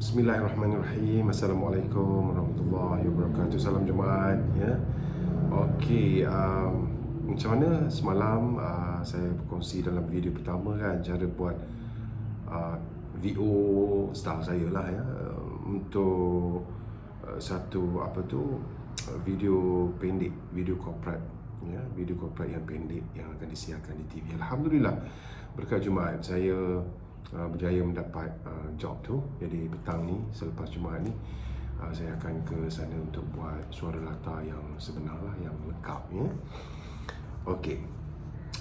Bismillahirrahmanirrahim. Assalamualaikum warahmatullahi wabarakatuh. Salam Jumaat ya. Okey, macam mana semalam saya berkongsi dalam video pertama kan cara buat VO style saya lah ya, untuk satu video pendek, video corporate ya, video corporate yang pendek yang akan disiarkan di TV. Alhamdulillah, berkat Jumaat saya berjaya mendapat job tu. Jadi petang ni, selepas Jumaat ni, saya akan ke sana untuk buat suara latar yang sebenar lah, yang lengkap ya. Okey.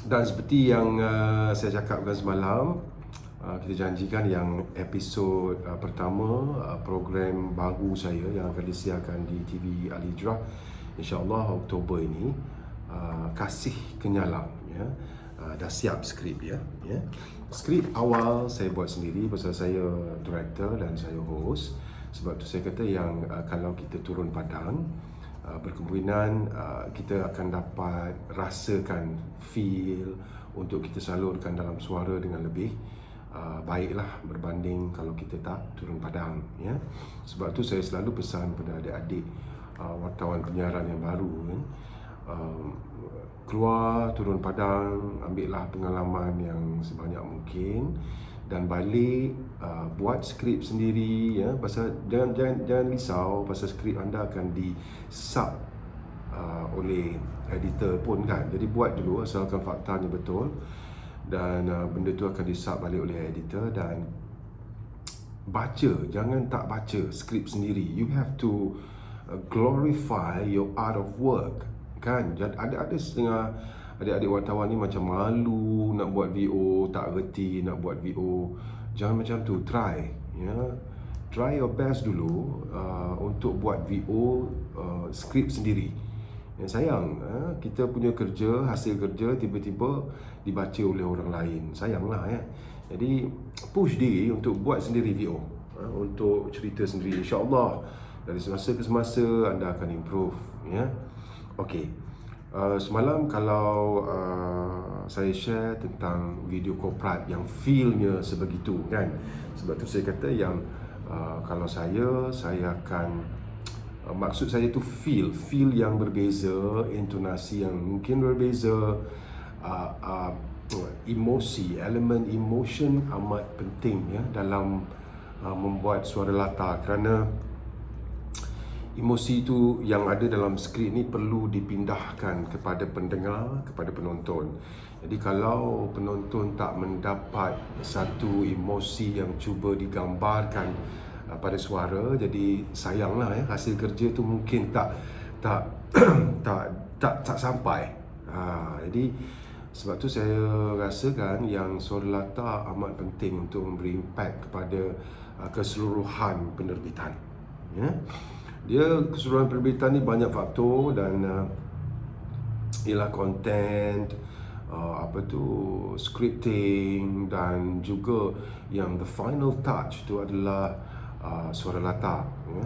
Dan seperti yang saya cakapkan semalam, kita janjikan yang episod pertama program baru saya yang akan disiarkan di TV Al Hijrah, insya-Allah Oktober ini, Kasih Kenyalang ya. Dah siap skrip ya. Skrip awal saya buat sendiri pasal saya director dan saya host. Sebab tu saya kata yang kalau kita turun padang, berkemungkinan kita akan dapat rasakan feel untuk kita salurkan dalam suara dengan lebih baiklah berbanding kalau kita tak turun padang ya. Sebab tu saya selalu pesan pada adik-adik wartawan penyiaran yang baru kan, keluar, turun padang, ambillah pengalaman yang sebanyak mungkin dan balik buat skrip sendiri ya. Pasal jangan risau pasal skrip anda akan di-sub oleh editor pun kan. Jadi buat dulu asalkan faktanya betul, dan benda tu akan di-sub balik oleh editor. Dan baca, jangan tak baca skrip sendiri. You have to glorify your art of work kan. Ada setengah adik-adik wartawan ni macam malu nak buat VO, tak reti nak buat VO. Jangan macam tu, try ya. Try your best dulu untuk buat VO skrip sendiri. Sayang kita punya kerja, hasil kerja tiba-tiba dibaca oleh orang lain. Sayanglah ya. Jadi push diri untuk buat sendiri VO, untuk cerita sendiri. InsyaAllah dari semasa ke semasa anda akan improve ya. Okey, semalam kalau saya share tentang video corporate yang feel-nya sebegitu kan. Sebab tu saya kata yang kalau saya akan maksud saya tu feel yang berbeza, intonasi yang mungkin berbeza, emosi, elemen emotion amat penting ya dalam membuat suara latar, kerana emosi itu yang ada dalam skrip ni perlu dipindahkan kepada pendengar, kepada penonton. Jadi kalau penonton tak mendapat satu emosi yang cuba digambarkan pada suara, jadi sayanglah ya, hasil kerja tu mungkin tak sampai. Jadi sebab tu saya rasakan yang suara latar amat penting untuk memberi impact kepada keseluruhan penerbitan ya. Dia keseluruhan penerbitan ni banyak faktor, dan ialah content, scripting, dan juga yang the final touch tu adalah suara latar ya.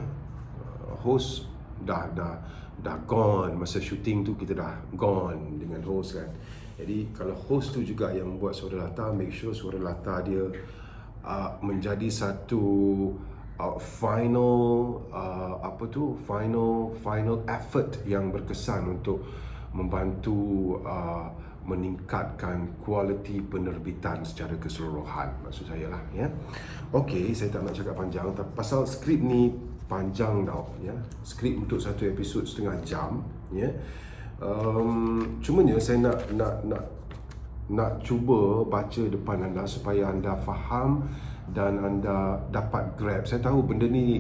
Host dah gone masa shooting tu, kita dah gone dengan host kan. Jadi kalau host tu juga yang buat suara latar, make sure suara latar dia menjadi satu final effort yang berkesan untuk membantu meningkatkan kualiti penerbitan secara keseluruhan, maksud saya lah ya. Okey, saya tak nak cakap panjang pasal skrip ni panjang tau ya. Skrip untuk satu episod setengah jam ya. Cumanya saya nak cuba baca depan anda supaya anda faham dan anda dapat grab. Saya tahu benda ni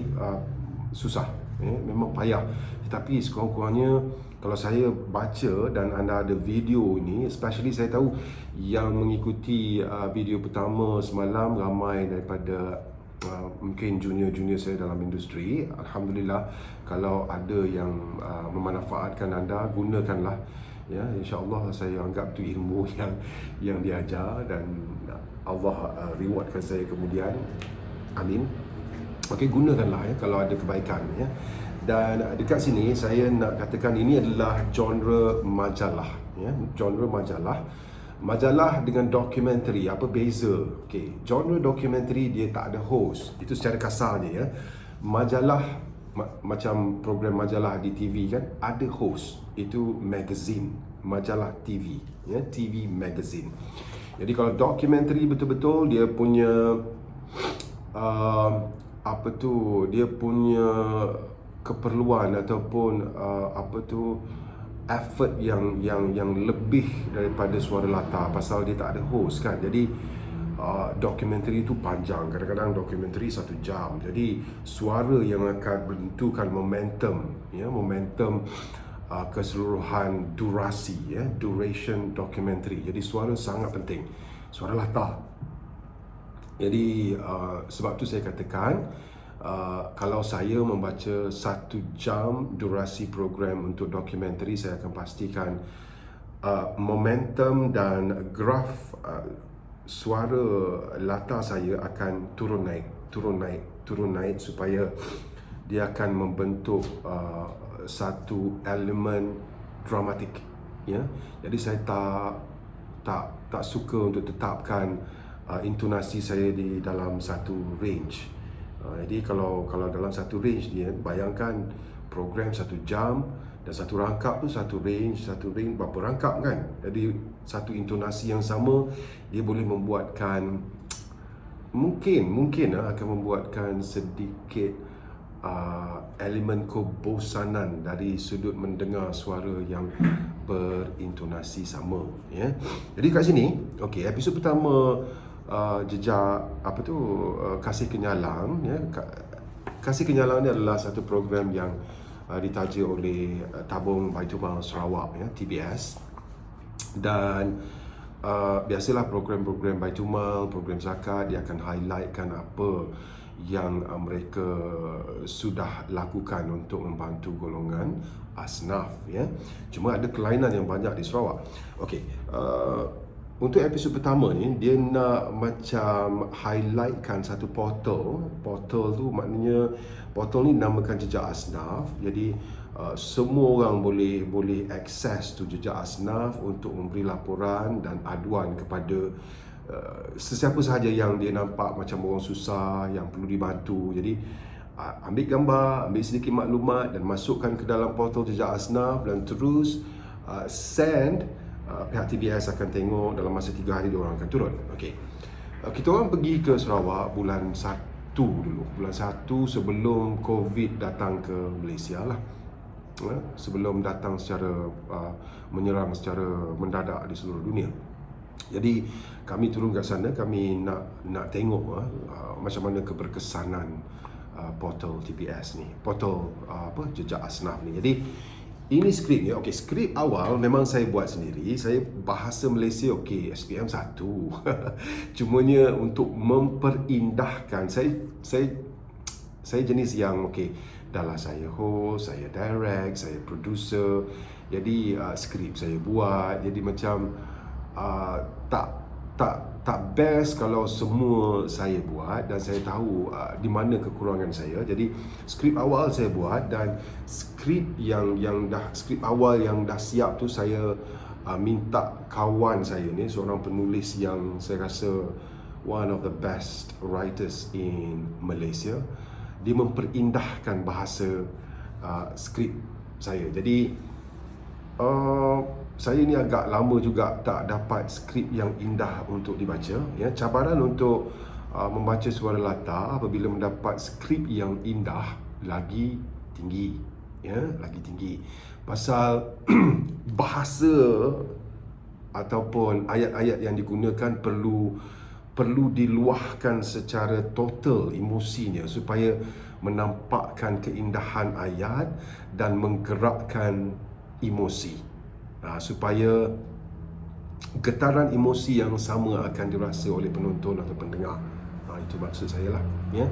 susah ya, memang payah, tetapi sekurang-kurangnya kalau saya baca dan anda ada video ini, especially saya tahu yang mengikuti video pertama semalam ramai daripada mungkin junior saya dalam industri. Alhamdulillah, kalau ada yang memanfaatkan anda, gunakanlah ya. InsyaAllah saya anggap tu ilmu yang diajar dan Allah rewardkan saya kemudian. Amin. Okey, gunakanlah ya kalau ada kebaikan ya. Dan dekat sini saya nak katakan ini adalah genre majalah ya, genre majalah. Majalah dengan dokumentari, apa beza? Okey, genre dokumentari dia tak ada host. Itu secara kasarnya ya. Majalah macam program majalah di TV kan ada host. Itu magazine, majalah TV, ya, TV magazine. Jadi kalau dokumentari betul-betul dia punya apa tu, dia punya keperluan ataupun effort yang lebih daripada suara latar, pasal dia tak ada host kan. Jadi dokumentari itu panjang, kadang-kadang dokumentari 1 jam. Jadi suara yang akan menentukan momentum, ya, momentum keseluruhan durasi, ya, duration dokumentari. Jadi suara sangat penting, suara latar. Jadi sebab tu saya katakan kalau saya membaca 1 jam durasi program untuk dokumentari, saya akan pastikan momentum dan graf suara latar saya akan turun naik supaya dia akan membentuk satu elemen dramatik, ya. Jadi saya tak suka untuk tetapkan intonasi saya di dalam satu range. Jadi kalau dalam satu range dia, bayangkan program 1 jam dan satu rangkap tu satu range berapa rangkap kan. Jadi satu intonasi yang sama dia boleh membuatkan mungkin akan membuatkan sedikit elemen kebosanan dari sudut mendengar suara yang berintonasi sama, ya. Jadi kat sini, okey, episod pertama jejak Kasih Kenyalang, ya. Kasih Kenyalang ni adalah satu program yang ditaja oleh Tabung Baitulmal Sarawak, ya, TBS. Dan biasalah program-program Baitulmal, program zakat, dia akan highlightkan apa yang mereka sudah lakukan untuk membantu golongan asnaf, ya. Cuma ada kelainan yang banyak di Sarawak. Okey, untuk episod pertama ni dia nak macam highlightkan satu portal. Portal tu maknanya portal ni namakan Jejak Asnaf. Jadi semua orang boleh akses tu Jejak Asnaf untuk memberi laporan dan aduan kepada sesiapa sahaja yang dia nampak macam orang susah yang perlu dibantu. Jadi ambil gambar, ambil sedikit maklumat dan masukkan ke dalam portal Jejak Asnaf dan terus send. Pihak TBS akan tengok dalam masa 3 hari diorang akan turun. Okey. Kita orang pergi ke Sarawak bulan 1 dulu. Bulan 1 sebelum COVID datang ke Malaysia lah. Sebelum datang secara menyerang secara mendadak di seluruh dunia. Jadi kami turun kat sana, kami nak tengok macam mana keberkesanan portal TBS ni, portal Jejak Asnaf ni. Jadi ini skripnya. Okey, skrip awal memang saya buat sendiri. Saya bahasa Malaysia okey, SPM 1. Cumanya untuk memperindahkan, saya jenis yang okey, dah lah saya host, saya direct, saya producer. Jadi skrip saya buat. Jadi macam tak best kalau semua saya buat, dan saya tahu di mana kekurangan saya. Jadi skrip awal saya buat, dan skrip awal yang dah siap tu saya minta kawan saya ni, seorang penulis yang saya rasa one of the best writers in Malaysia. Dia memperindahkan bahasa skrip saya. Jadi saya ni agak lama juga tak dapat skrip yang indah untuk dibaca, ya. Cabaran untuk membaca suara latar apabila mendapat skrip yang indah lagi tinggi, ya, lagi tinggi. Pasal bahasa ataupun ayat-ayat yang digunakan perlu diluahkan secara total emosinya supaya menampakkan keindahan ayat dan menggerakkan emosi. Supaya getaran emosi yang sama akan dirasa oleh penonton atau pendengar. Itu maksud saya lah, ya.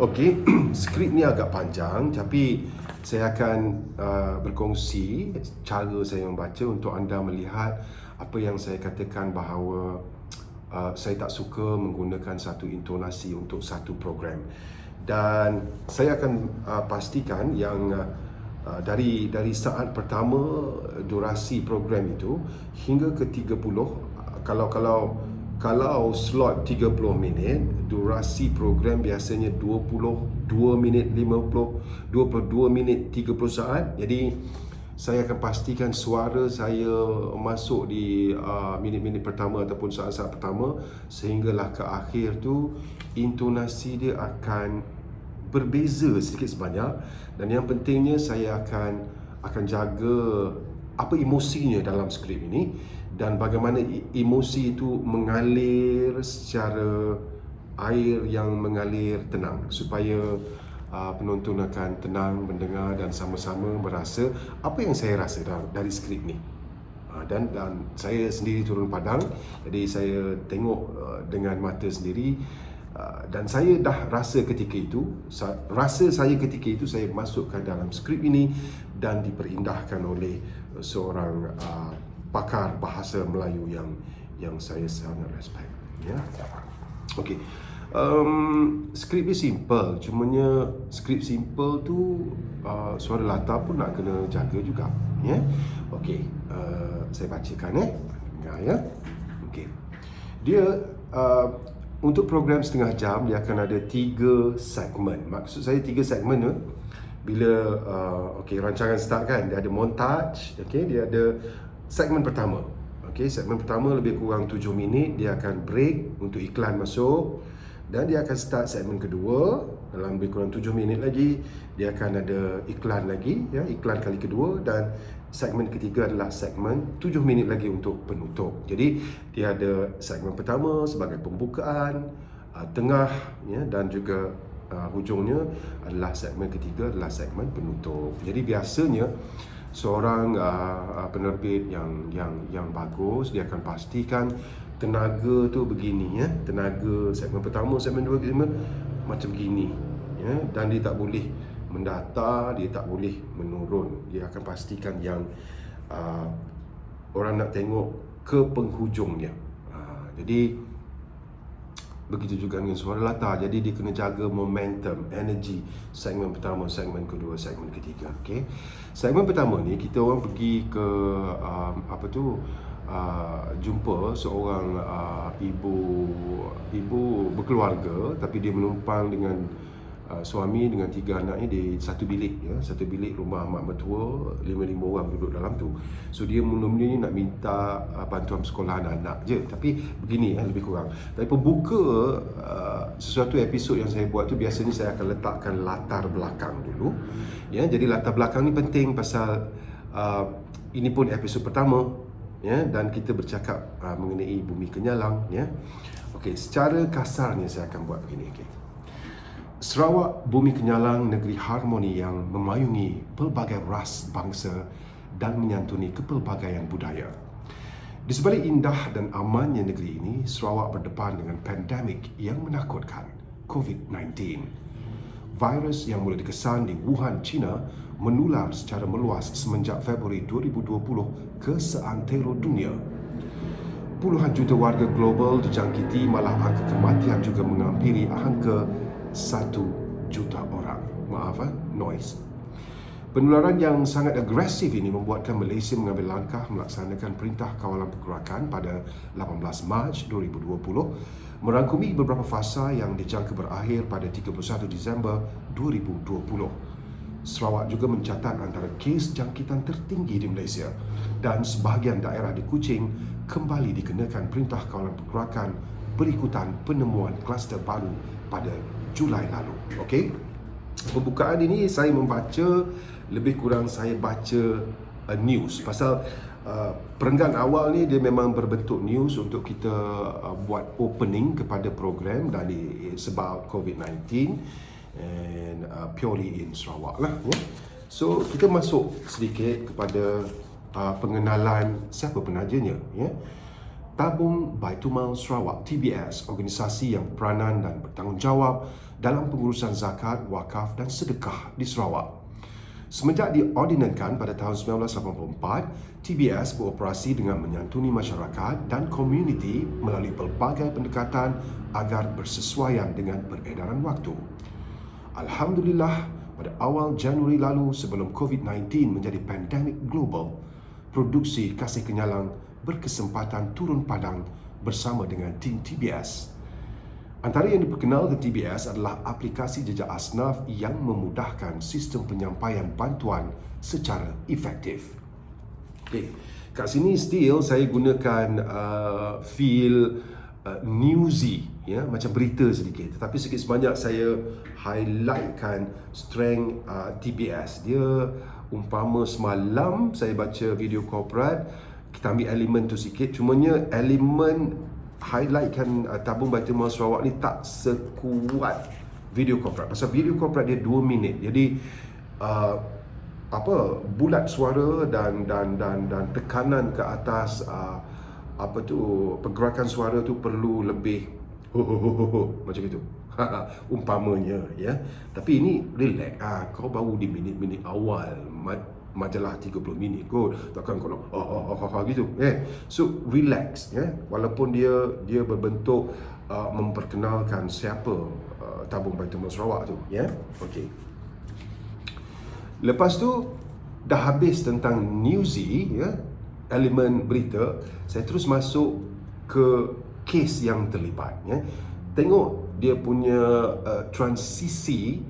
Okey, skrip ni agak panjang, tapi saya akan berkongsi cara saya membaca untuk anda melihat apa yang saya katakan bahawa saya tak suka menggunakan satu intonasi untuk satu program. Dan saya akan pastikan yang dari saat pertama durasi program itu hingga ke 30 kalau slot 30 minit, durasi program biasanya 22 minit 22 minit 30 saat. Jadi saya akan pastikan suara saya masuk di minit-minit pertama ataupun saat-saat pertama, sehinggalah ke akhir tu intonasi dia akan berbeza sedikit sebanyak. Dan yang pentingnya saya akan jaga apa emosinya dalam skrip ini, dan bagaimana emosi itu mengalir secara air yang mengalir tenang, supaya penonton akan tenang mendengar dan sama-sama merasa apa yang saya rasa dari skrip ni. Dan saya sendiri turun padang, jadi saya tengok dengan mata sendiri, dan saya dah rasa ketika itu, saya masukkan dalam skrip ini dan diperindahkan oleh seorang pakar bahasa Melayu yang saya sangat respect. Ya. Okey. Skrip dia simple, cumanya skrip simple tu suara latar pun nak kena jaga juga, ya. Okey, saya bacakan dengar ya. Okey. Dia untuk program setengah jam dia akan ada 3 segmen. Maksud saya 3 segmen tu bila rancangan start kan, dia ada montage, dia ada segmen pertama. Segmen pertama lebih kurang 7 minit, dia akan break untuk iklan masuk, dan dia akan start segmen kedua dalam lebih kurang 7 minit lagi, dia akan ada iklan lagi, ya, iklan kali kedua, dan segmen ketiga adalah segmen 7 minit lagi untuk penutup. Jadi dia ada segmen pertama sebagai pembukaan, tengah, ya, dan juga hujungnya adalah segmen ketiga adalah segmen penutup. Jadi biasanya seorang penerbit yang bagus, dia akan pastikan tenaga tu begini, ya. Tenaga segmen pertama, segmen 2, segmen macam begini, ya, dan dia tak boleh mendatar, dia tak boleh menurun. Dia akan pastikan yang orang nak tengok ke penghujungnya. Jadi begitu juga dengan suara latar. Jadi dia kena jaga momentum, energy segmen pertama, segmen kedua, segmen ketiga. Segmen pertama ni kita orang pergi ke jumpa seorang ibu berkeluarga, tapi dia menumpang dengan suami dengan 3 anaknya di satu bilik, ya, satu bilik rumah mak mertua, 5 orang duduk dalam tu. So dia mula-mula ni nak minta bantuan sekolah anak-anak je, tapi begini, lebih kurang. Tapi pembuka sesuatu episod yang saya buat tu, biasanya saya akan letakkan latar belakang dulu, ya. Jadi latar belakang ni penting pasal ini pun episod pertama, ya, dan kita bercakap mengenai Bumi Kenyalang, ya. Secara kasarnya saya akan buat begini. Sarawak, Bumi Kenyalang, negeri harmoni yang memayungi pelbagai ras bangsa dan menyantuni kepelbagaian budaya. Di sebalik indah dan amannya negeri ini, Sarawak berdepan dengan pandemik yang menakutkan, COVID-19. Virus yang mula dikesan di Wuhan, China, menular secara meluas semenjak Februari 2020 ke seantero dunia. Puluhan juta warga global dijangkiti, malah angka kematian juga menghampiri angka 1 juta orang. Maaf, noise. Penularan yang sangat agresif ini membuatkan Malaysia mengambil langkah melaksanakan Perintah Kawalan Pergerakan pada 18 Mac 2020, merangkumi beberapa fasa yang dijangka berakhir pada 31 Disember 2020. Sarawak juga mencatat antara kes jangkitan tertinggi di Malaysia, dan sebahagian daerah di Kuching kembali dikenakan Perintah Kawalan Pergerakan berikutan penemuan kluster baru pada Julai lalu. Pembukaan ini saya membaca, lebih kurang saya baca news. Pasal perenggan awal ni dia memang berbentuk news untuk kita buat opening kepada program, dan it's about COVID-19 and purely in Sarawak lah, ya. So kita masuk sedikit kepada pengenalan siapa penajanya, ya. Tabung Baitumal Sarawak TBS, organisasi yang peranan dan bertanggungjawab dalam pengurusan zakat, wakaf dan sedekah di Sarawak. Semenjak diordinankan pada tahun 1984, TBS beroperasi dengan menyantuni masyarakat dan komuniti melalui pelbagai pendekatan agar bersesuaian dengan peredaran waktu. Alhamdulillah, pada awal Januari lalu sebelum COVID-19 menjadi pandemik global, produksi Kasih Kenyalang berkesempatan turun padang bersama dengan tim TBS. Antara yang diperkenalkan TBS adalah aplikasi jejak asnaf yang memudahkan sistem penyampaian bantuan secara efektif. Okay. Kat sini still saya gunakan feel newsy, ya, macam berita sedikit. Tetapi sikit sebanyak saya highlightkan strength TBS. Dia umpama semalam saya baca video korporat, kita ambil elemen tu sikit. Cumanya elemen highlightkan tabung Baitul Mal Sarawak ni tak sekuat video korporat. Pasal video korporat dia 2 minit. Jadi bulat suara dan tekanan ke atas pergerakan suara tu perlu lebih macam itu. Umpamanya, ya. Tapi ini relax. Kau baru di minit-minit awal majalah 30 minit kot, takkan kau gitu. So relax, ya. Walaupun dia berbentuk memperkenalkan siapa tabung Baitul Mal Sarawak tu, ya. Okey. Lepas tu dah habis tentang newsy, ya, elemen berita, saya terus masuk ke kes yang terlibat, ya. Tengok dia punya transition,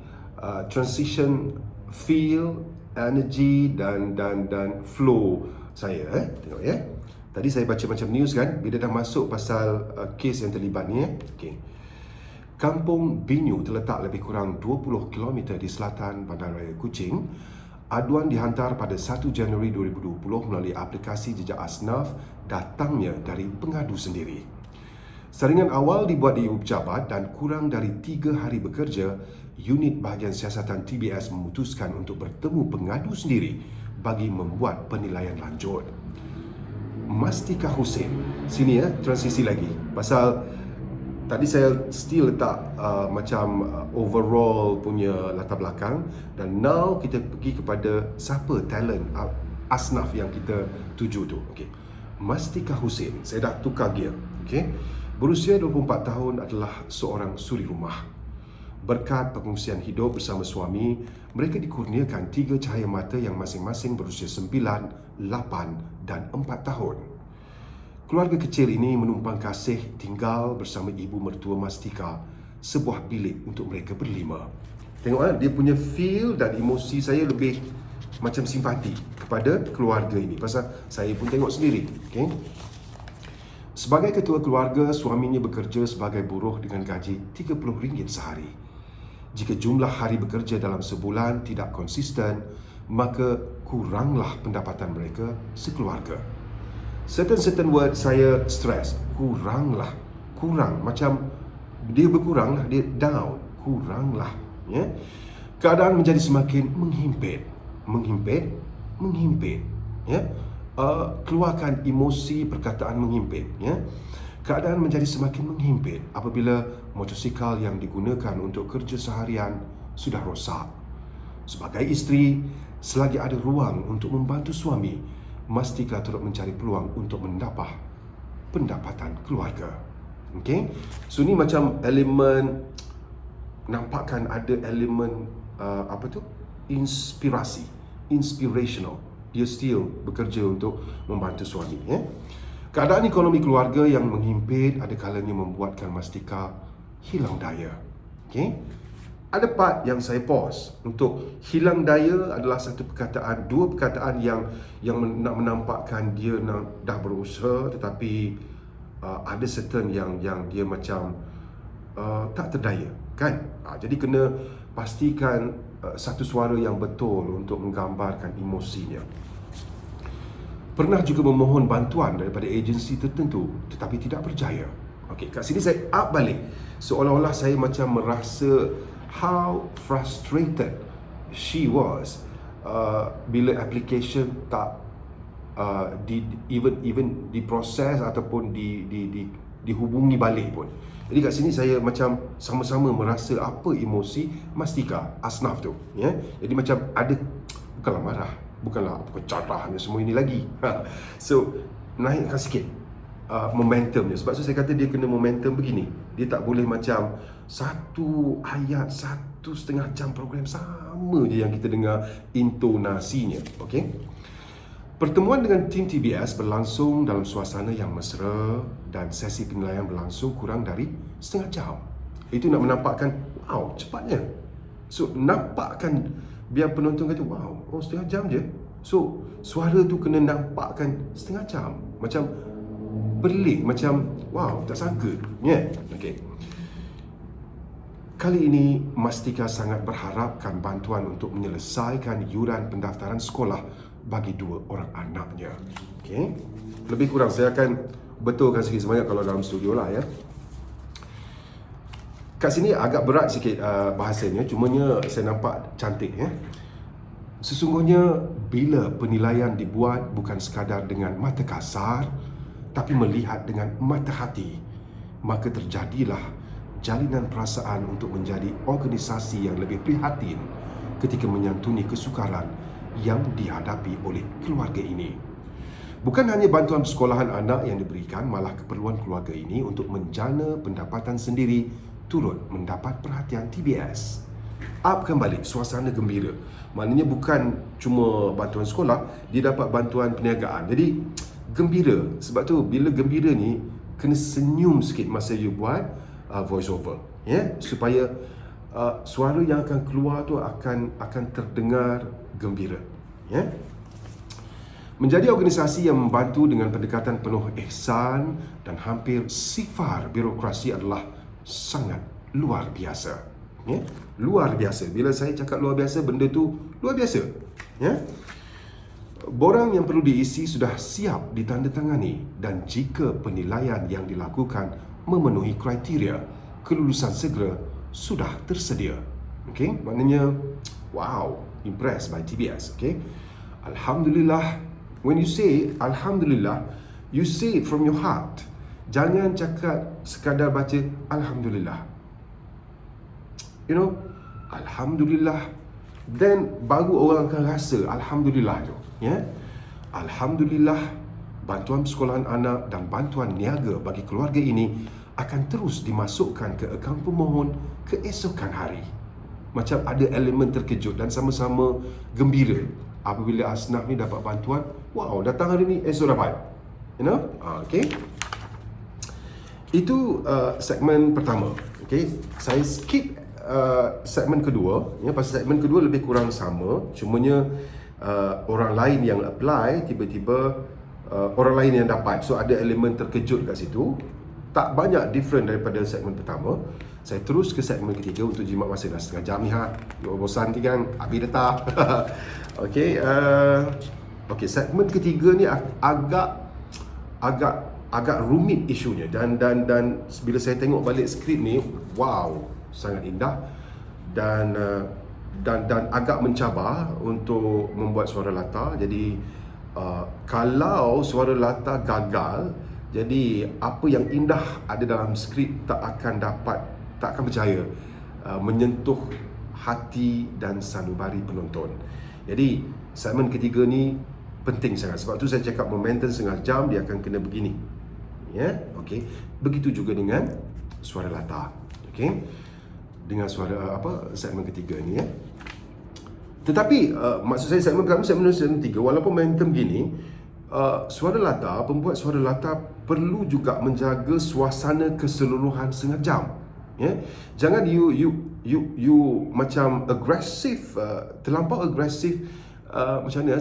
feel, energy dan flow saya, tengok, ya. Tadi saya baca macam news kan, bila dah masuk pasal kes yang terlibat ni, okey. Kampung Binyu terletak lebih kurang 20 km di selatan Bandaraya Kuching. Aduan dihantar pada 1 Januari 2020 melalui aplikasi jejak asnaf, datangnya dari pengadu sendiri. Saringan awal dibuat di ibu pejabat dan kurang dari 3 hari bekerja, unit bahagian siasatan TBS memutuskan untuk bertemu pengadu sendiri bagi membuat penilaian lanjut. Mastika Hussein, sini ya, transisi lagi. Pasal tadi saya still letak overall punya latar belakang, dan now kita pergi kepada siapa talent asnaf yang kita tuju tu. Okey. Mastika Hussein, saya dah tukar gear. Okey. Berusia 24 tahun, adalah seorang suri rumah. Berkat pengungsian hidup bersama suami, mereka dikurniakan 3 cahaya mata yang masing-masing berusia 9, 8 dan 4 tahun. Keluarga kecil ini menumpang kasih tinggal bersama ibu mertua Mastika, sebuah bilik untuk mereka berlima. Tengok, dia punya feel dan emosi saya lebih macam simpati kepada keluarga ini, pasal saya pun tengok sendiri. Okay? Sebagai ketua keluarga, suaminya bekerja sebagai buruh dengan gaji RM30 sehari. Jika jumlah hari bekerja dalam sebulan tidak konsisten, maka kuranglah pendapatan mereka sekeluarga. Certain word saya stress, kurang, macam dia berkurang lah, dia down, kurang lah, ya. Keadaan menjadi semakin menghimpit, ya. Keluarkan emosi perkataan menghimpit, ya. Keadaan menjadi semakin menghimpit apabila motosikal yang digunakan untuk kerja seharian sudah rosak. Sebagai isteri, selagi ada ruang untuk membantu suami, Mastika turut mencari peluang untuk mendapat pendapatan keluarga. Okey? So ni macam elemen, nampakkan ada elemen inspirational. Dia still bekerja untuk membantu suami, ya. Keadaan ekonomi keluarga yang menghimpit ada kalanya membuatkan Mastika hilang daya. Okey? Ada part yang saya pause. Untuk hilang daya adalah dua perkataan yang nak menampakkan dia dah berusaha, tetapi ada certain yang dia macam tak terdaya, kan? Jadi kena pastikan satu suara yang betul untuk menggambarkan emosinya. Pernah juga memohon bantuan daripada agensi tertentu tetapi tidak berjaya. Okey, kat sini saya up balik. Seolah-olah saya macam merasa how frustrated she was bila application tak even diproses ataupun dihubungi balik pun. Jadi kat sini saya macam sama-sama merasa apa emosi Mastika asnaf tu, ya. Jadi macam ada, bukanlah marah, bukanlah kecadrahnya semua ini lagi. So naikkan sikit momentumnya. Sebab tu saya kata dia kena momentum begini. Dia tak boleh macam satu ayat 1.5 jam program sama je yang kita dengar intonasinya. Okey. Pertemuan dengan tim TBS berlangsung dalam suasana yang mesra dan sesi penilaian berlangsung kurang dari setengah jam. Itu nak menampakkan, wow, cepatnya. So, nampakkan biar penonton kata, wow, oh setengah jam je. So, suara tu kena nampakkan setengah jam. Macam pelik, macam, wow, tak sangka. Okay. Kali ini, Mastika sangat berharapkan bantuan untuk menyelesaikan yuran pendaftaran sekolah bagi 2 orang anaknya. Okay. Lebih kurang saya akan betulkan sikit sebanyak kalau dalam studio lah ya. Kat sini agak berat sikit bahasanya, cumanya saya nampak cantik ya. Sesungguhnya bila penilaian dibuat bukan sekadar dengan mata kasar, tapi melihat dengan mata hati, maka terjadilah jalinan perasaan untuk menjadi organisasi yang lebih prihatin ketika menyantuni kesukaran yang dihadapi oleh keluarga ini. Bukan hanya bantuan persekolahan anak yang diberikan, malah keperluan keluarga ini untuk menjana pendapatan sendiri turut mendapat perhatian TBS. Upkan balik suasana gembira. Maknanya bukan cuma bantuan sekolah, dia dapat bantuan perniagaan. Jadi gembira. Sebab tu bila gembira ni kena senyum sikit masa you buat voice over, ya, supaya suara yang akan keluar tu akan terdengar gembira, ya. Menjadi organisasi yang membantu dengan pendekatan penuh ihsan dan hampir sifar birokrasi adalah sangat luar biasa, ya. Luar biasa. Bila saya cakap luar biasa, benda tu luar biasa, ya. Borang yang perlu diisi sudah siap ditandatangani dan jika penilaian yang dilakukan memenuhi kriteria, kelulusan segera sudah tersedia. Okay, maknanya wow, impressed by TBS. Okay, Alhamdulillah. When you say Alhamdulillah, you say it from your heart. Jangan cakap sekadar baca Alhamdulillah. You know, Alhamdulillah. Then baru orang akan rasa Alhamdulillah tu. Ya, Alhamdulillah. Bantuan persekolahan anak dan bantuan niaga bagi keluarga ini akan terus dimasukkan ke akaun pemohon keesokan hari. Macam ada elemen terkejut dan sama-sama gembira apabila Asnaf ni dapat bantuan. Wow, datang hari ni, esok dapat. You know? Okay. Itu segmen pertama. Okay. Saya skip segmen kedua. Ya, pasal segmen kedua lebih kurang sama. Cumanya orang lain yang apply, tiba-tiba orang lain yang dapat. So ada elemen terkejut kat situ. Tak banyak different daripada segmen pertama. Saya terus ke segmen ketiga untuk jimat masa dah setengah jam ni ha. Bosan ni kan, habis dah. Okey, segmen ketiga ni agak rumit isunya dan bila saya tengok balik skrip ni, wow, sangat indah dan agak mencabar untuk membuat suara latar. Jadi kalau suara latar gagal, jadi apa yang indah ada dalam skrip tak akan berjaya menyentuh hati dan sanubari penonton. Jadi segmen ketiga ni penting sangat. Sebab tu saya cakap momentum setengah jam dia akan kena begini. Ya, okey. Begitu juga dengan suara latar. Okey. Dengan suara segmen ketiga ni ya. Tetapi maksud saya segmen pertama, segmen 3, walaupun momentum gini, suara latar, pembuat suara latar perlu juga menjaga suasana keseluruhan setengah jam. Ya, jangan you macam agresif, terlampau agresif. Macam mana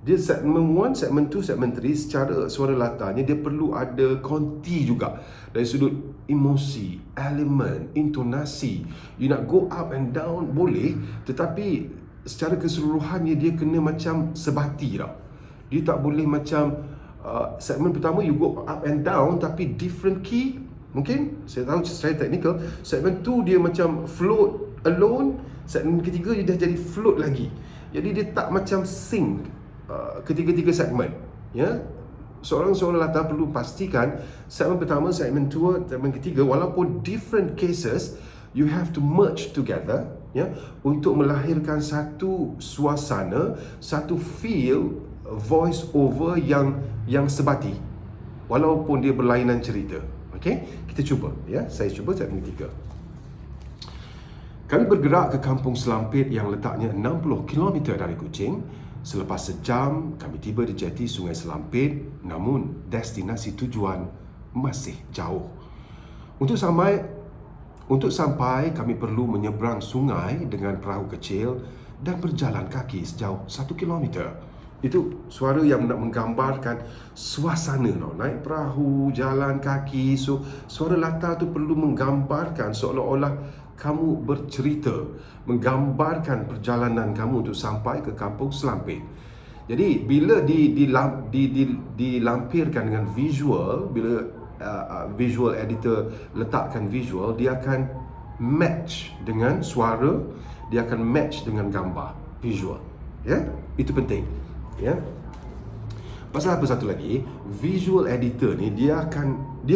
dia segmen 1, segmen 2, segmen 3 secara suara latarnya dia perlu ada konti juga dari sudut emosi, elemen, intonasi. You nak go up and down boleh, tetapi secara keseluruhannya dia kena macam sebati tau. Dia tak boleh macam segmen pertama you go up and down tapi different key. Mungkin saya tahu secara teknikal, segmen 2 dia macam float alone, segmen ketiga dia dah jadi float lagi. Jadi dia tak macam sync ketiga-tiga segmen. Ya, seorang latar perlu pastikan segmen pertama, segmen 2, segmen ketiga, walaupun different cases, you have to merge together, ya, untuk melahirkan satu suasana, satu feel voice over yang sebati, walaupun dia berlainan cerita. Okey, kita cuba, ya. Saya cuba segmen 3. Kami bergerak ke Kampung Selampit yang letaknya 60 km dari Kuching. Selepas sejam, kami tiba di jeti Sungai Selampit, namun destinasi tujuan masih jauh. Untuk sampai, kami perlu menyeberang sungai dengan perahu kecil dan berjalan kaki sejauh 1 kilometer. Itu suara yang nak menggambarkan suasana tau. Naik perahu, jalan kaki. So, suara latar tu perlu menggambarkan seolah-olah kamu bercerita, menggambarkan perjalanan kamu untuk sampai ke kampung Selampit. Jadi bila dilampirkan dengan visual, bila visual editor letakkan visual, dia akan match dengan suara, dia akan match dengan gambar visual. Ya, itu penting. Ya. Pasal apa satu lagi, visual editor ni dia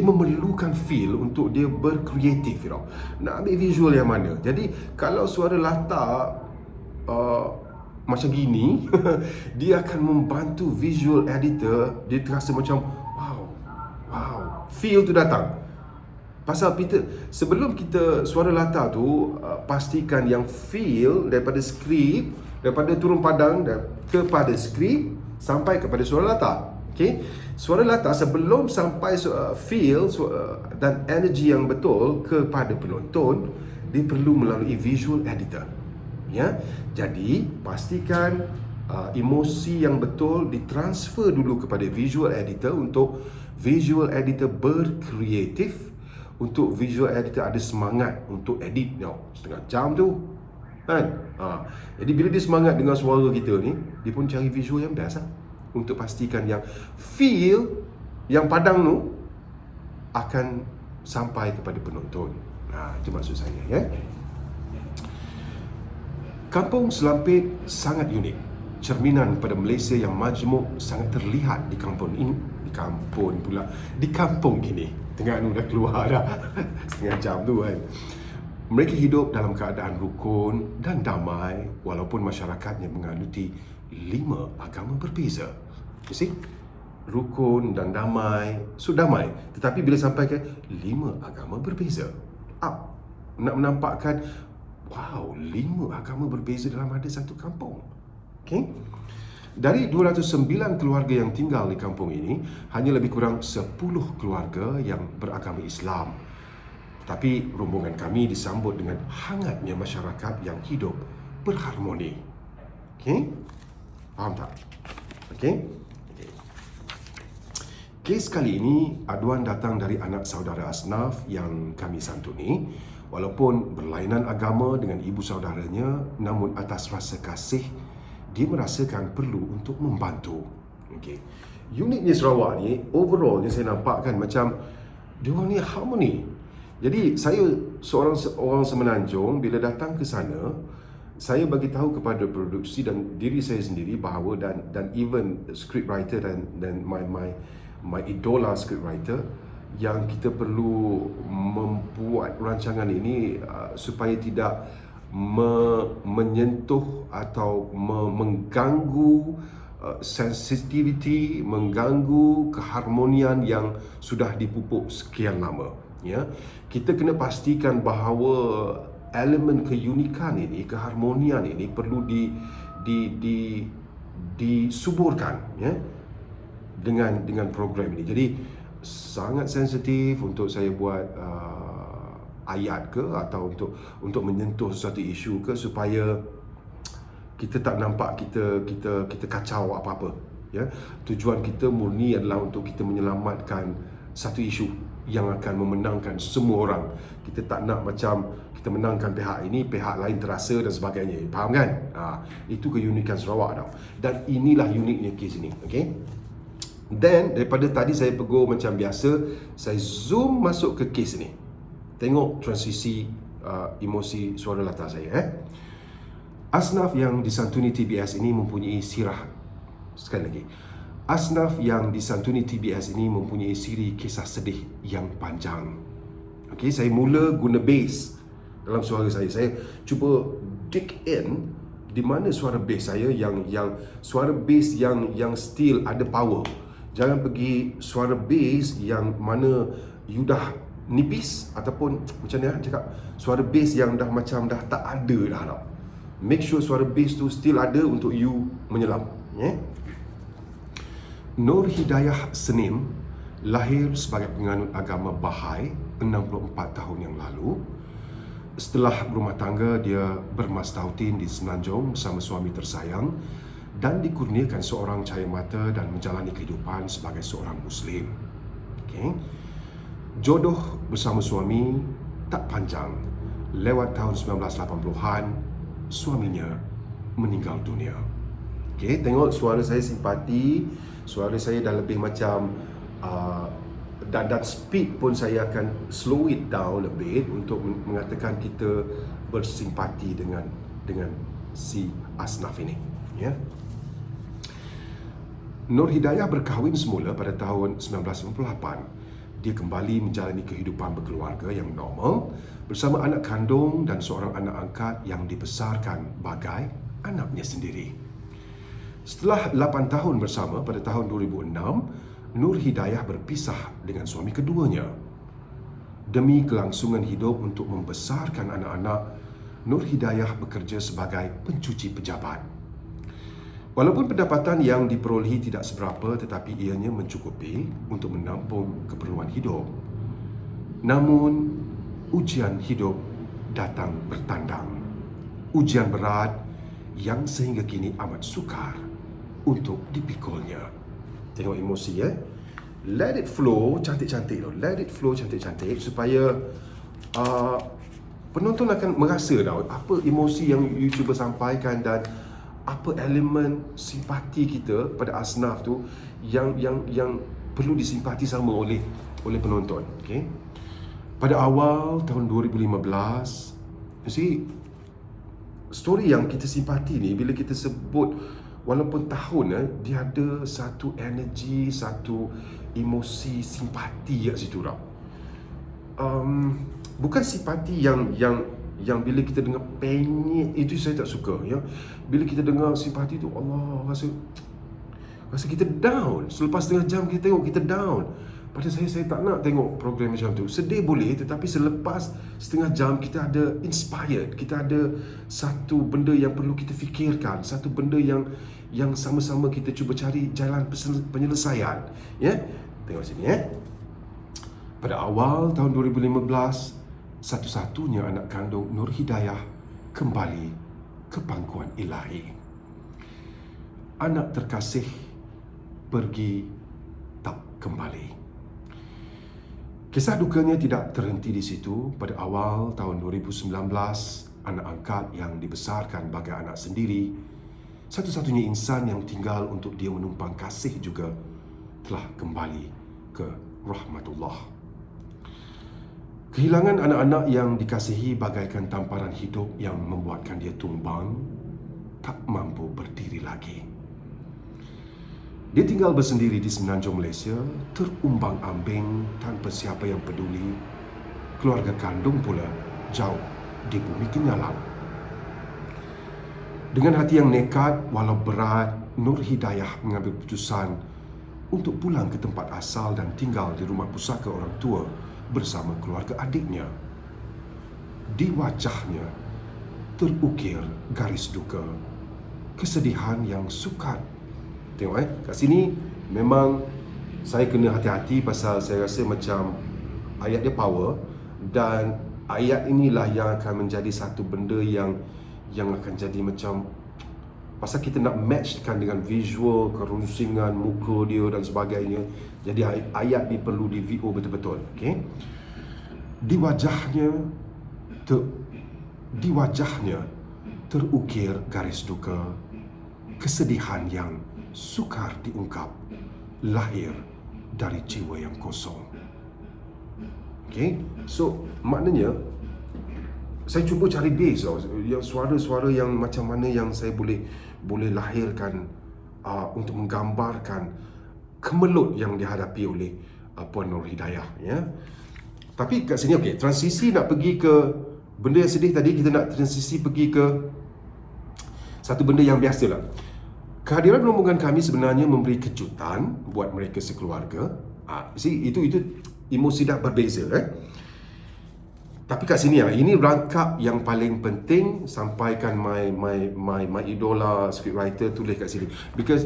memerlukan feel untuk dia berkreatif, nak ambil visual yang mana. Jadi kalau suara latar macam gini dia akan membantu visual editor, dia terasa macam wow, feel tu datang. Pasal sebelum kita suara latar tu, pastikan yang feel daripada skrip, daripada turun padang kepada skrip sampai kepada suara latar. Okey, suara latar sebelum sampai feel dan energi yang betul kepada penonton, dia perlu melalui visual editor. Ya, jadi pastikan emosi yang betul ditransfer dulu kepada visual editor untuk visual editor berkreatif, untuk visual editor ada semangat untuk edit setengah jam tu kan. Jadi bila dia semangat dengan suara kita ni, dia pun cari visual yang best untuk pastikan yang feel yang padang tu akan sampai kepada penonton. Itu maksud saya, ya. Kampung Selampit sangat unik, cerminan pada Malaysia yang majmuk sangat terlihat di kampung ini. Di kampung ini. Tengah dah keluar dah setengah jam tu kan. Mereka hidup dalam keadaan rukun dan damai walaupun masyarakatnya mengaluti 5 agama berbeza. You see? Rukun dan damai. So damai. Tetapi bila sampai ke 5 agama berbeza, nak menampakkan wow, 5 agama berbeza dalam ada satu kampung. Okay? Dari 209 keluarga yang tinggal di kampung ini, hanya lebih kurang 10 keluarga yang beragama Islam. Tapi rombongan kami disambut dengan hangatnya masyarakat yang hidup berharmoni. Okey? Faham tak? Okey? Kes kali ini, aduan datang dari anak saudara Asnaf yang kami santuni. Walaupun berlainan agama dengan ibu saudaranya, namun atas rasa kasih, dia merasakan perlu untuk membantu. Okey. Uniknya Sarawak ni, overall yang saya nampak kan macam dia orang ni harmoni. Jadi saya orang Semenanjung, bila datang ke sana, saya bagi tahu kepada produksi dan diri saya sendiri bahawa dan even scriptwriter dan my idola scriptwriter, yang kita perlu membuat rancangan ini supaya tidak menyentuh atau mengganggu sensitivity, mengganggu keharmonian yang sudah dipupuk sekian lama. Ya, kita kena pastikan bahawa elemen keunikan ini, keharmonian ini perlu disuburkan, ya, dengan program ini. Jadi sangat sensitif untuk saya buat ayat ke atau untuk menyentuh sesuatu isu ke, supaya kita tak nampak kita kacau apa-apa, ya. Tujuan kita murni adalah untuk kita menyelamatkan satu isu yang akan memenangkan semua orang. Kita tak nak macam kita menangkan pihak ini, pihak lain terasa dan sebagainya. Faham kan? Itu keunikan Sarawak tau. Dan inilah uniknya kes ini. Okay? Dan daripada tadi saya pegur macam biasa, saya zoom masuk ke kes ni. Tengok transisi emosi suara latar saya. Asnaf yang disantuni TBS ini mempunyai sirah. Sekali lagi, Asnaf yang disantuni TBS ini mempunyai siri kisah sedih yang panjang. Okey, saya mula guna bass dalam suara saya. Saya cuba dig in di mana suara bass saya yang suara bass yang still ada power. Jangan pergi suara bass yang mana you dah nipis ataupun macam ni cakap, suara bass yang dah macam dah tak ada dah tau. Make sure suara bass tu still ada untuk you menyelam. Ya. Nur Hidayah Senim lahir sebagai penganut agama Bahai 64 tahun yang lalu. Setelah berumah tangga, dia bermastautin di Semenanjung bersama suami tersayang dan dikurniakan seorang cahaya mata dan menjalani kehidupan sebagai seorang Muslim. Okay. Jodoh bersama suami tak panjang. Lewat tahun 1980-an, suaminya meninggal dunia. Okay, tengok suara saya simpati, suara saya dah lebih macam dan speed pun saya akan slow it down a bit untuk mengatakan kita bersimpati dengan si Asnaf ini, ya. Nur Hidayah berkahwin semula pada tahun 1998. Dia kembali menjalani kehidupan berkeluarga yang normal bersama anak kandung dan seorang anak angkat yang dibesarkan bagai anaknya sendiri. Setelah 8 tahun bersama pada tahun 2006, Nur Hidayah berpisah dengan suami keduanya. Demi kelangsungan hidup untuk membesarkan anak-anak, Nur Hidayah bekerja sebagai pencuci pejabat. Walaupun pendapatan yang diperolehi tidak seberapa, tetapi ianya mencukupi untuk menampung keperluan hidup. Namun, ujian hidup datang bertandang. Ujian berat yang sehingga kini amat sukar untuk dipikulnya. Tengok emosi, ya. Let it flow cantik-cantik tu. Let it flow cantik-cantik supaya penonton akan merasa tau apa emosi yang you cuba sampaikan dan apa elemen simpati kita pada Asnaf tu yang perlu disimpati sama oleh penonton. Okay? Pada awal tahun 2015, you see, story yang kita simpati ni bila kita sebut walaupun tahun dia ada satu energi, satu emosi simpati kat situ tau. Bukan simpati yang bila kita dengar penyet, itu saya tak suka, ya. Bila kita dengar simpati tu, Allah, rasa kita down. Selepas setengah jam kita tengok, kita down. Pada saya tak nak tengok program macam tu. Sedih boleh, tetapi selepas setengah jam kita ada inspired, kita ada satu benda yang perlu kita fikirkan, satu benda yang sama-sama kita cuba cari jalan penyelesaian. Ya, tengok sini, ya. Pada awal tahun 2015, satu-satunya anak kandung Nur Hidayah kembali ke pangkuan ilahi. Anak terkasih pergi tak kembali. Kisah dukanya tidak terhenti di situ. Pada awal tahun 2019, anak angkat yang dibesarkan bagai anak sendiri, satu-satunya insan yang tinggal untuk dia menumpang kasih juga, telah kembali ke rahmatullah. Kehilangan anak-anak yang dikasihi bagaikan tamparan hidup yang membuatkan dia tumbang, tak mampu berdiri lagi. Dia tinggal bersendiri di Semenanjung Malaysia, terumbang-ambing tanpa siapa yang peduli. Keluarga kandung pula jauh di bumi kenyalang. Dengan hati yang nekat, walau berat, Nur Hidayah mengambil keputusan untuk pulang ke tempat asal dan tinggal di rumah pusaka orang tua bersama keluarga adiknya. Di wajahnya terukir garis duka, kesedihan yang sukar. Tengok, kat sini memang saya kena hati-hati pasal saya rasa macam ayat dia power, dan ayat inilah yang akan menjadi satu benda yang akan jadi macam, pasal kita nak matchkan dengan visual, kerusingan muka dia dan sebagainya. Jadi ayat ni perlu di VO betul-betul. Okay? Di wajahnya terukir garis duka, kesedihan yang sukar diungkap, lahir dari jiwa yang kosong. Okay? So, maknanya saya cuba cari base yang suara-suara yang macam mana yang saya boleh lahirkan untuk menggambarkan kemelut yang dihadapi oleh Puan Nur Hidayah, ya. Tapi kat sini, okey, transisi nak pergi ke benda yang sedih tadi, kita nak transisi pergi ke satu benda yang biasalah. Kehadiran rombongan kami sebenarnya memberi kejutan buat mereka sekeluarga. Itu emosi dah berbeza, Tapi kat sini ini rangkap yang paling penting, sampaikan my idola scriptwriter tulis kat sini. Because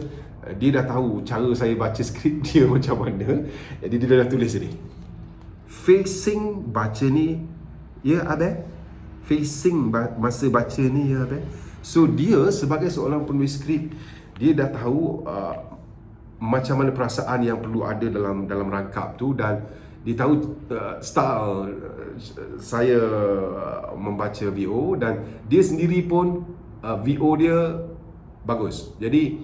dia dah tahu cara saya baca skrip dia macam mana. Jadi dia dah tulis sini. Facing baca ni, ya Abang? Facing masa baca ni, ya Abang? So dia sebagai seorang penulis skrip, dia dah tahu macam mana perasaan yang perlu ada dalam rangkap tu, dan dia tahu style saya membaca VO, dan dia sendiri pun VO dia bagus. Jadi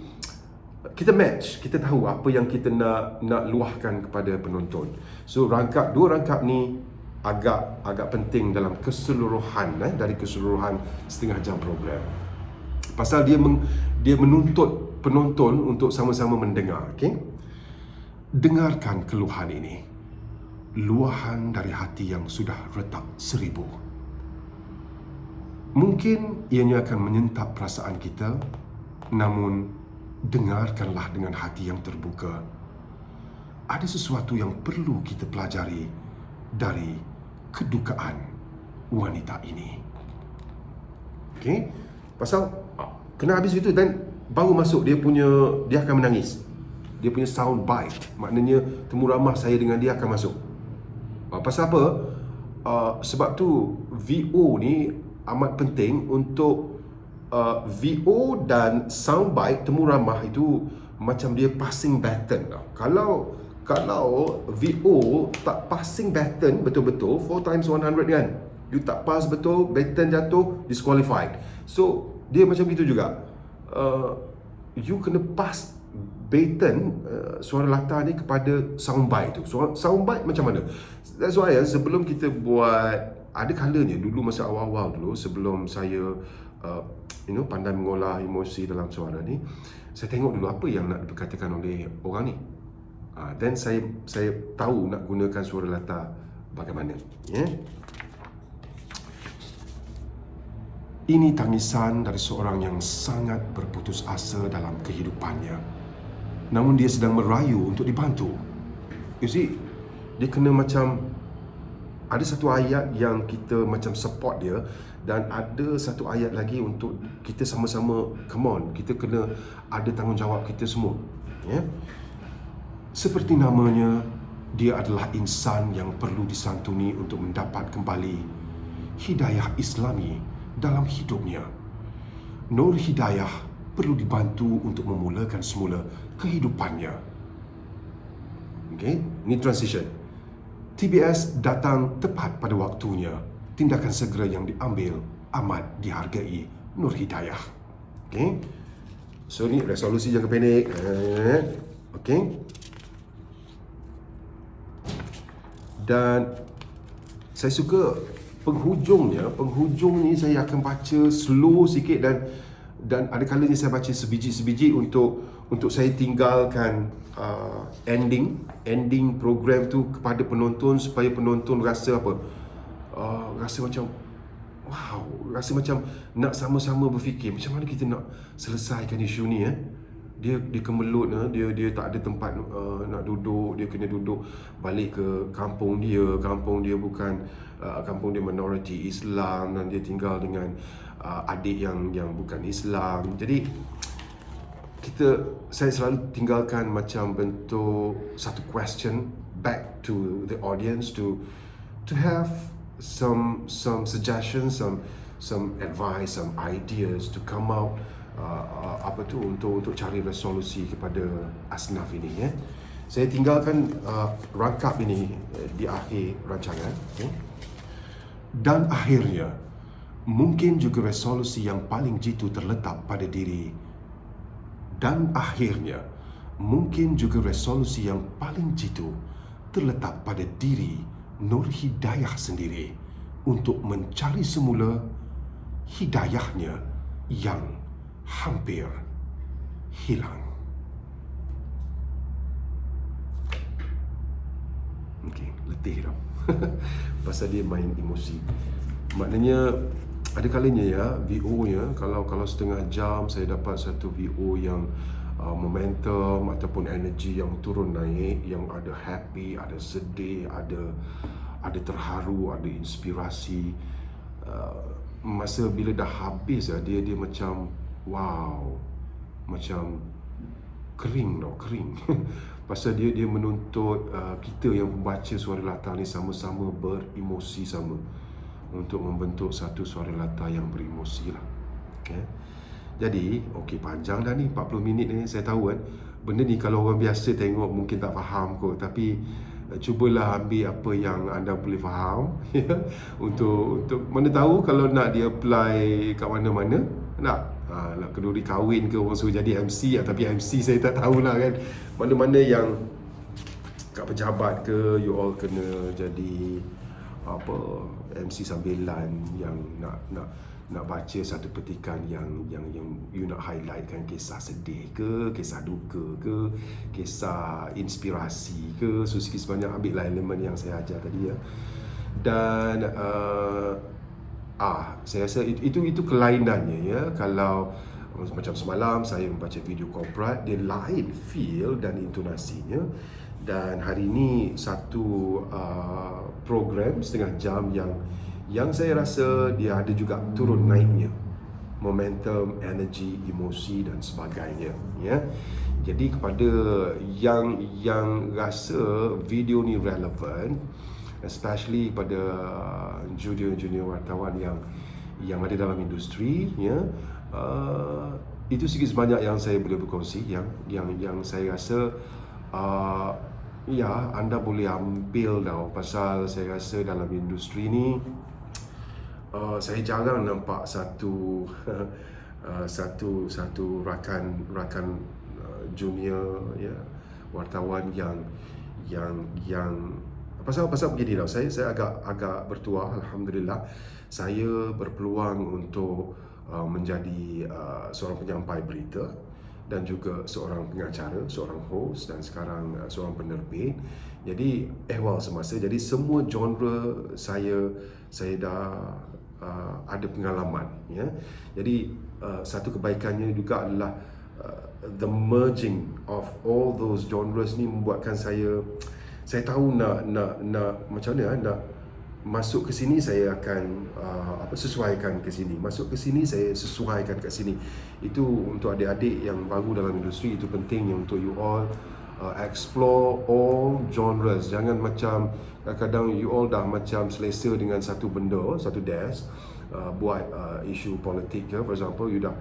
kita match, kita tahu apa yang kita nak luahkan kepada penonton. So dua rangkap ni agak penting dalam keseluruhan dari keseluruhan setengah jam program. Pasal dia menuntut penonton untuk sama-sama mendengar, okey? Dengarkan keluhan ini. Luahan dari hati yang sudah retak 1000. Mungkin ianya akan menyentap perasaan kita, namun dengarkanlah dengan hati yang terbuka. Ada sesuatu yang perlu kita pelajari dari kedukaan wanita ini. Okey? Pasal kena habis itu, dan baru masuk dia akan menangis. Dia punya sound bite, maknanya temu ramah saya dengan dia akan masuk. Pasal apa? Sebab tu VO ni amat penting untuk VO dan soundbite temu ramah itu macam dia passing baton. Kalau VO tak passing baton betul-betul 4 times 100 kan, you tak pass betul, baton jatuh, disqualified. So dia macam gitu juga. You kena pass baton suara latar ni kepada soundbite tu. Soundbite macam mana? That's why sebelum kita buat, ada kalanya dulu masa awal-awal dulu, sebelum saya pandai mengolah emosi dalam suara ni, saya tengok dulu apa yang nak diperkatakan oleh orang ni. Then saya tahu nak gunakan suara latar bagaimana. Ini tangisan dari seorang yang sangat berputus asa dalam kehidupannya. Namun dia sedang merayu untuk dibantu. You see, dia kena macam, ada satu ayat yang kita macam support dia, dan ada satu ayat lagi untuk kita sama-sama, come on, kita kena ada tanggungjawab kita semua. Seperti namanya, dia adalah insan yang perlu disantuni untuk mendapat kembali hidayah Islami dalam hidupnya. Nur Hidayah perlu dibantu untuk memulakan semula kehidupannya. Okay, ini transition. TBS datang tepat pada waktunya. Tindakan segera yang diambil amat dihargai Nur Hidayah. Okay, so ni resolusi jangka pendek. Okay, dan saya suka penghujung ni saya akan baca slow sikit, dan ada kalanya saya baca sebiji-sebiji untuk saya tinggalkan ending program tu kepada penonton, supaya penonton rasa apa? Rasa macam wow, rasa macam nak sama-sama berfikir macam mana kita nak selesaikan isu ni. Dia kemelut, dia tak ada tempat nak duduk, dia kena duduk balik ke kampung dia bukan kampung dia minoriti Islam, dan dia tinggal dengan adik yang bukan Islam. Jadi saya selalu tinggalkan macam bentuk satu question back to the audience to have some suggestions, some advice, some ideas to come out untuk cari resolusi kepada asnaf ini. Saya tinggalkan rangkap ini di akhir rancangan. Dan akhirnya, mungkin juga resolusi yang paling jitu terletak pada diri. Dan akhirnya, mungkin juga resolusi yang paling jitu terletak pada diri Nur Hidayah sendiri untuk mencari semula hidayahnya yang hampir hilang. Okey, letih dah. Pasal dia main emosi. Maknanya ada kalanya VO-nya, kalau setengah jam saya dapat satu VO yang momentum ataupun energi yang turun naik, yang ada happy, ada sedih, ada ada terharu, ada inspirasi. Masa bila dah habis dia macam wow, macam kering tau, kering. Pasal dia menuntut kita yang membaca suara latar ni sama-sama beremosi sama untuk membentuk satu suara latar yang beremosi lah. Okay. Jadi, panjang dah ni 40 minit ni. Saya tahu kan, benda ni kalau orang biasa tengok mungkin tak faham kot, tapi cubalah ambil apa yang anda boleh faham untuk mana tahu kalau nak dia apply kat mana-mana, nak kenduri kahwin ke, orang suruh jadi MC, tapi MC saya tak tahulah kan. Mana-mana yang kat pejabat ke, you all kena jadi MC sambilan yang nak baca satu petikan yang you nak highlightkan kisah sedih ke, kisah duka ke, kisah inspirasi ke. So sikit sebanyak ambil lah elemen yang saya ajar tadi ya. Dan saya rasa itu kelainannya ya. Kalau macam semalam saya membaca video corporate, dia lain feel dan intonasinya. Dan hari ini satu program setengah jam yang saya rasa dia ada juga turun naiknya, momentum, energi, emosi dan sebagainya ya. Jadi kepada yang rasa video ni relevan, especially pada junior wartawan yang ada dalam industri ya, itu sikit sebanyak yang saya boleh berkongsi, yang saya rasa ya anda boleh ambil tau. Pasal saya rasa dalam industri ni saya jarang nampak satu rakan junior ya, wartawan yang pasal begini tau. Saya agak bertuah, alhamdulillah. Saya berpeluang untuk menjadi seorang penyampai berita dan juga seorang pengacara, seorang host dan sekarang seorang penerbit. Jadi ehwal semasa, jadi semua genre saya dah ada pengalaman ya. Jadi satu kebaikannya juga adalah the merging of all those genres ni membuatkan saya tahu nak macam mana nak masuk ke sini, saya akan sesuaikan ke sini, masuk ke sini saya sesuaikan ke sini. Itu untuk adik-adik yang baru dalam industri, itu pentingnya untuk you all explore all genres. Jangan macam kadang-kadang you all dah macam selesa dengan satu benda, satu desk, buat isu politik ke, for example, you dah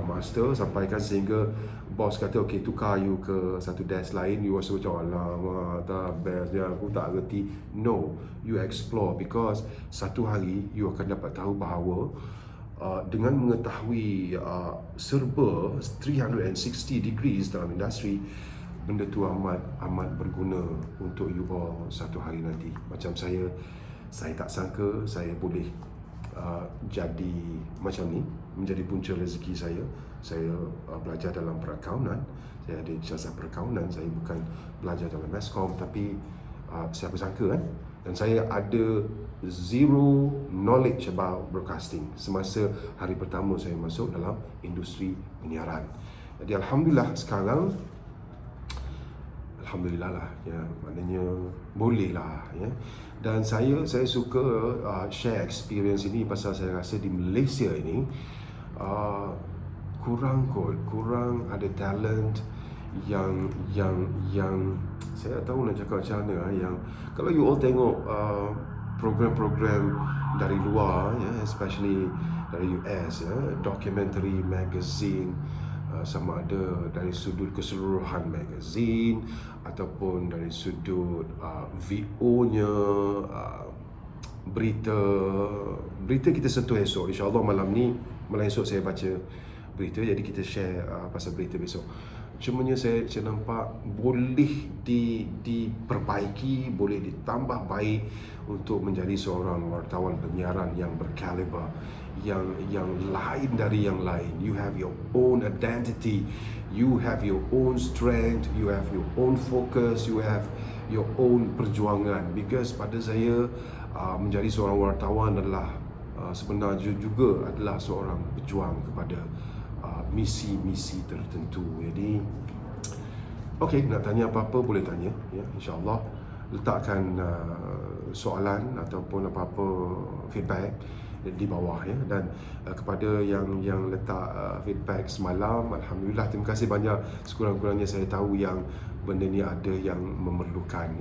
master, sampaikan sehingga bos kata okey tukar you ke satu desk lain, you rasa macam alamak tak best dia, aku tak reti. No, you explore, because satu hari you akan dapat tahu bahawa dengan mengetahui serba 360 degrees dalam industri, benda tu amat berguna untuk you all satu hari nanti. Macam saya tak sangka saya boleh jadi macam ni, menjadi punca rezeki saya. Saya belajar dalam perakaunan, saya ada ijazah perakaunan, saya bukan belajar dalam Meskom, tapi siapa sangka kan. Dan saya ada zero knowledge about broadcasting semasa hari pertama saya masuk dalam industri penyiaran. Jadi alhamdulillah sekarang, alhamdulillah lah ya, maknanya boleh lah ya. Dan saya suka share experience ini pasal saya rasa di Malaysia ini kurang ada talent yang saya tak tahu nak cakap macam mana. Yang kalau you all tengok program-program dari luar ya, especially dari US ya, documentary magazine, sama ada dari sudut keseluruhan magazine ataupun dari sudut VO-nya, berita kita sentuh esok. InsyaAllah malam esok saya baca berita, jadi kita share pasal berita besok. Cumanya saya nampak boleh diperbaiki, boleh ditambah baik untuk menjadi seorang wartawan penyiaran yang berkaliber, yang lain dari yang lain. You have your own identity, you have your own strength, you have your own focus, you have your own perjuangan. Because pada saya menjadi seorang wartawan adalah sebenarnya juga adalah seorang pejuang kepada misi-misi tertentu. Jadi okey, nak tanya apa-apa boleh tanya ya, insya-Allah. letakkan soalan ataupun apa-apa feedback di bawah ya. Dan kepada yang letak feedback semalam, alhamdulillah, terima kasih banyak. Sekurang-kurangnya saya tahu yang benda ni ada yang memerlukan.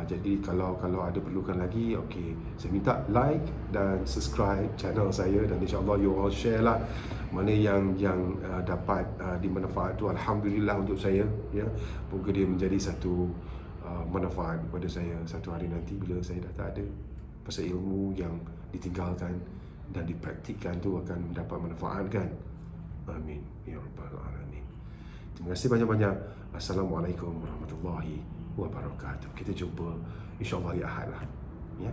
Jadi kalau ada perlukan lagi, okey, saya minta like dan subscribe channel saya, dan insya-Allah you all share lah mana yang dapat dimanfaat tu, alhamdulillah untuk saya ya. Moga dia menjadi satu manfaat kepada saya satu hari nanti bila saya dah tak ada. Pasal ilmu yang ditinggalkan dan dipraktikkan tu akan mendapat manfaat kan. Amin ya rabbal alamin. Terima kasih banyak-banyak. Assalamualaikum warahmatullahi wabarakatuh. Kita jumpa insya-Allah hari Ahad lah. Ya.